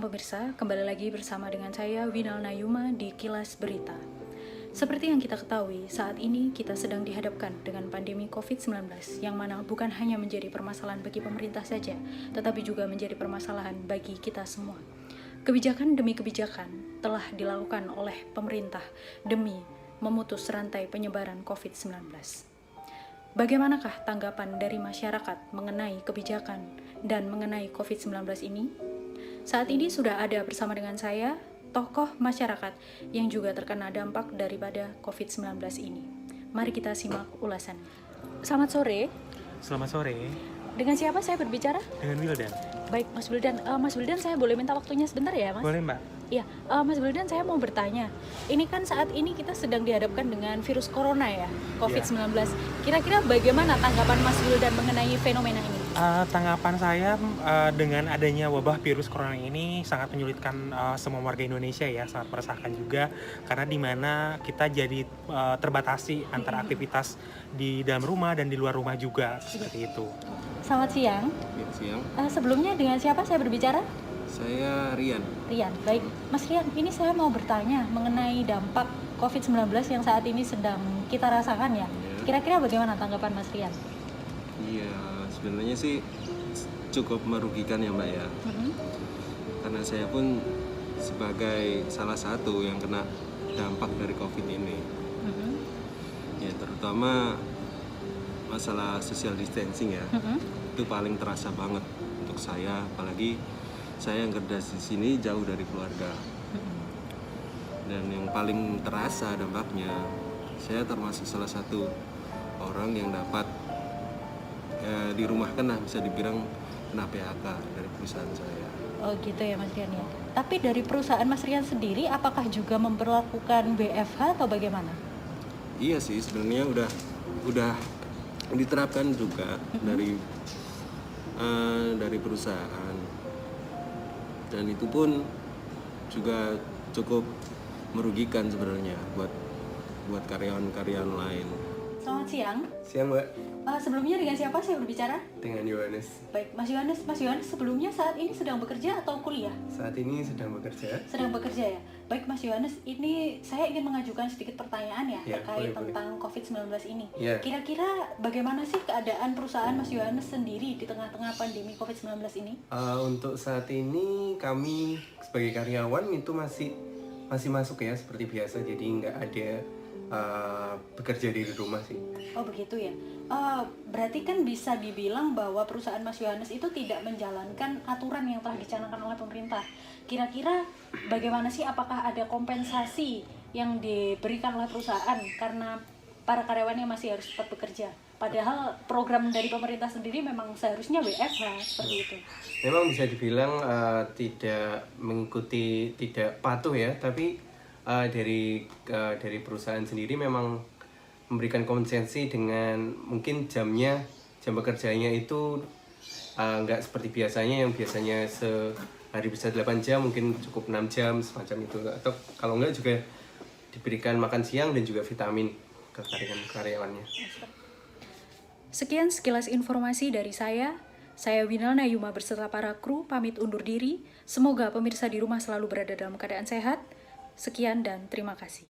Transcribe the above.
siang pemirsa, kembali lagi bersama dengan saya Winal Nayuma di Kilas Berita. Seperti yang kita ketahui, saat ini kita sedang dihadapkan dengan pandemi COVID-19 yang mana bukan hanya menjadi permasalahan bagi pemerintah saja, tetapi juga menjadi permasalahan bagi kita semua. Kebijakan demi kebijakan telah dilakukan oleh pemerintah demi memutus rantai penyebaran COVID-19. Bagaimanakah tanggapan dari masyarakat mengenai kebijakan dan mengenai COVID-19 ini? Saat ini sudah ada bersama dengan saya, tokoh masyarakat yang juga terkena dampak daripada COVID-19 ini. Mari kita simak ulasannya. Selamat sore. Selamat sore. Dengan siapa saya berbicara? Dengan Wildan. Baik, Mas Wildan. Mas Wildan, saya boleh minta waktunya sebentar ya, Mas? Boleh, Mbak. Iya, Mas Wildan, saya mau bertanya. Ini kan saat ini kita sedang dihadapkan dengan virus corona ya, COVID-19. Kira-kira bagaimana tanggapan Mas Wildan mengenai fenomena ini? Tanggapan saya dengan adanya wabah virus corona ini sangat menyulitkan semua warga Indonesia ya, sangat meresahkan juga karena di mana kita jadi terbatasi antara aktivitas di dalam rumah dan di luar rumah juga seperti itu. Selamat siang. Siang. Sebelumnya dengan siapa saya berbicara? Saya Rian. Rian, baik. Mas Rian, ini saya mau bertanya mengenai dampak COVID-19 yang saat ini sedang kita rasakan ya. Kira-kira bagaimana tanggapan Mas Rian? Iya, sebenarnya sih cukup merugikan ya Mbak ya. Karena saya pun sebagai salah satu yang kena dampak dari COVID ini. Ya terutama masalah social distancing ya. Itu paling terasa banget untuk saya, apalagi saya yang kerja di sini jauh dari keluarga. Dan yang paling terasa dampaknya, saya termasuk salah satu orang yang dapat dirumahkan lah, bisa dibilang kena PHK dari perusahaan saya. Oh gitu ya Mas Rian ya. Tapi dari perusahaan Mas Rian sendiri, apakah juga memperlakukan WFH atau bagaimana? Iya sih, sebenarnya udah diterapkan juga dari perusahaan. Dan itu pun juga cukup merugikan sebenarnya buat karyawan-karyawan lain. Selamat siang. Siang Mbak. Sebelumnya dengan siapa saya berbicara? Dengan Yohanes. Baik, Mas Yohanes sebelumnya saat ini sedang bekerja atau kuliah? Saat ini sedang bekerja. Sedang bekerja ya. Baik Mas Yohanes, ini saya ingin mengajukan sedikit pertanyaan ya terkait tentang COVID-19 ini. Kira-kira bagaimana sih keadaan perusahaan Mas Yohanes sendiri di tengah-tengah pandemi COVID-19 ini? Untuk saat ini kami sebagai karyawan itu masih masuk ya seperti biasa, jadi nggak ada bekerja di rumah sih. Oh begitu ya. Berarti kan bisa dibilang bahwa perusahaan Mas Yohanes itu tidak menjalankan aturan yang telah dicanangkan oleh pemerintah. Kira-kira bagaimana sih, apakah ada kompensasi yang diberikan oleh perusahaan karena para karyawannya masih harus tetap bekerja? Padahal program dari pemerintah sendiri memang seharusnya WFH seperti itu. Memang bisa dibilang tidak mengikuti, tidak patuh ya, tapi dari perusahaan sendiri memang memberikan kompensasi dengan mungkin jam bekerjanya itu nggak seperti biasanya, yang biasanya sehari bisa 8 jam, mungkin cukup 6 jam semacam itu, atau kalau enggak juga diberikan makan siang dan juga vitamin ke karyawannya. Sekian sekilas informasi dari saya. Saya Winal Nayuma beserta para kru pamit undur diri. Semoga pemirsa di rumah selalu berada dalam keadaan sehat. Sekian dan terima kasih.